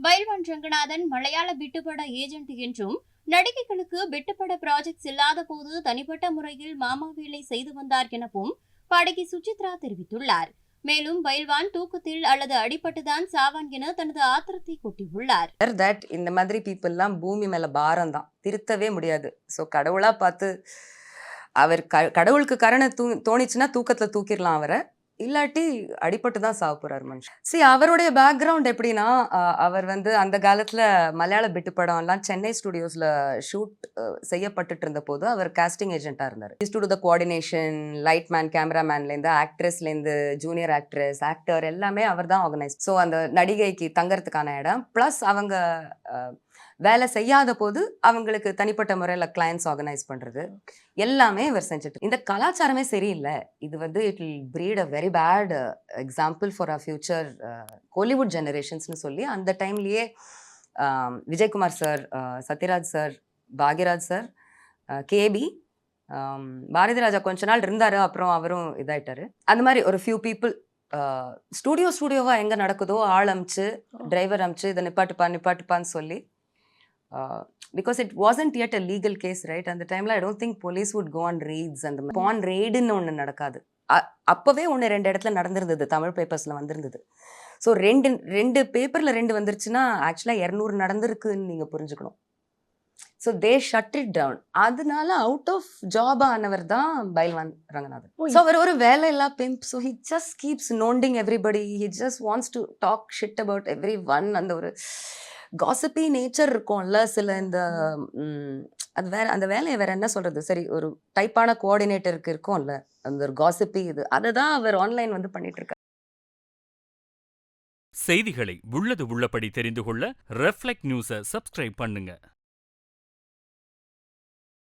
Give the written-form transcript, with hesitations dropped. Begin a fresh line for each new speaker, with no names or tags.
பைல்வான் ரங்கநாதன் மலையாள பிட்டுப்பட ஏஜென்ட் என்றும், நடிகைகளுக்கு பிட்டுப்பட ப்ராஜெக்ட்ஸ் இல்லாத போது தனிப்பட்ட முறையில் மாமா வேலை செய்து வந்தார் எனவும் பாடகி சுசித்ரா தெரிவித்துள்ளார். மேலும் பைல்வான் தூக்கத்தில் அல்லது அடிபட்டுதான் சாவான் என தனது ஆத்திரத்தை கொட்டியுள்ளார்.
இந்த மாதிரி பீப்புள்லாம் பூமி மேல பாரம் தான், திருத்தவே முடியாது. ஸோ கடவுளா பார்த்து அவர் கடவுளுக்கு கரணை தோணிச்சுன்னா தூக்கத்துல தூக்கிடலாம் அவரை, இல்லாட்டி அடிபட்டு தான் சாவ போறாரு மனுஷன். அவருடைய பேக்ரவுண்ட் எப்படின்னா, அவர் அந்த காலத்துல மலையாள பிட்டு படம் எல்லாம் சென்னை ஸ்டுடியோஸ்ல ஷூட் செய்யப்பட்டுட்டு இருந்த போது அவர் காஸ்டிங் ஏஜென்ட்டா இருந்தார். த கோஆர்டினேஷன், லைட் மேன், கேமராமேன்லேருந்து ஆக்ட்ரஸ்லேருந்து ஜூனியர் ஆக்ட்ரஸ், ஆக்டர் எல்லாமே அவர் தான் ஆர்கனைஸ். ஸோ அந்த நடிகைக்கு தங்கறதுக்கான இடம் ப்ளஸ் அவங்க வேலை செய்யாத போது அவங்களுக்கு தனிப்பட்ட முறையில் கிளையன்ஸ் ஆர்கனைஸ் பண்றது எல்லாமே இவர் செஞ்சுட்டு. இந்த கலாச்சாரமே சரியில்லை. இது it will breed a very bad example for a future Kollywood ஜெனரேஷன்ஸ்னு சொல்லி அந்த டைம்லயே Vijayakumar sir, Sathyaraj sir, Bhagyaraj sir, KB, Bharathi Raja கொஞ்ச நாள் இருந்தாரு, அப்புறம் அவரும் இதாயிட்டாரு. அந்த மாதிரி ஒரு ஃபியூ பீப்புள் ஸ்டூடியோவா எங்க நடக்குதோ ஆள் அமிச்சு, டிரைவர் அமிச்சு இதை நிப்பாட்டுப்பான்னு சொல்லி, because it wasn't yet a legal case, right? அந்த டைம்ல I don't think police would go on raids. அந்த on raidன்னு ஒன்று நடக்காது. அப்பவே ஒன்று 2 இடத்துல நடந்திருந்தது, தமிழ் பேப்பர்ஸ்ல வந்திருந்தது. ஸோ ரெண்டு பேப்பர்ல 2 வந்துருச்சுன்னா ஆக்சுவலா 200 நடந்திருக்குன்னு நீங்க புரிஞ்சுக்கணும். So they shut it down. அதனால அவுட் ஆஃப் ஜாப் ஆனவர் தான் பைல்வான் ரங்கநாதன். ஸோ அவர் ஒரு வேலை இல்லா pimp. So he just keeps நோண்டிங் everybody. He just wants to talk shit about everyone. அந்த ஒரு காசிப்பி நேச்சர் இருக்கும்ல சில இந்த அது வேற, அந்த வேலையை வேற என்ன சொல்றது, சரி ஒரு டைப்பான கோஆர்டினேட்டருக்கு இருக்கும்ல அந்த ஒரு காசிப்பி, இது அதை தான் அவர் ஆன்லைன் பண்ணிட்டு இருக்காரு.
செய்திகளை உள்ளது உள்ளபடி தெரிந்து கொள்ள ரெஃப்ளெக்ட் நியூஸை சப்ஸ்கிரைப் பண்ணுங்க.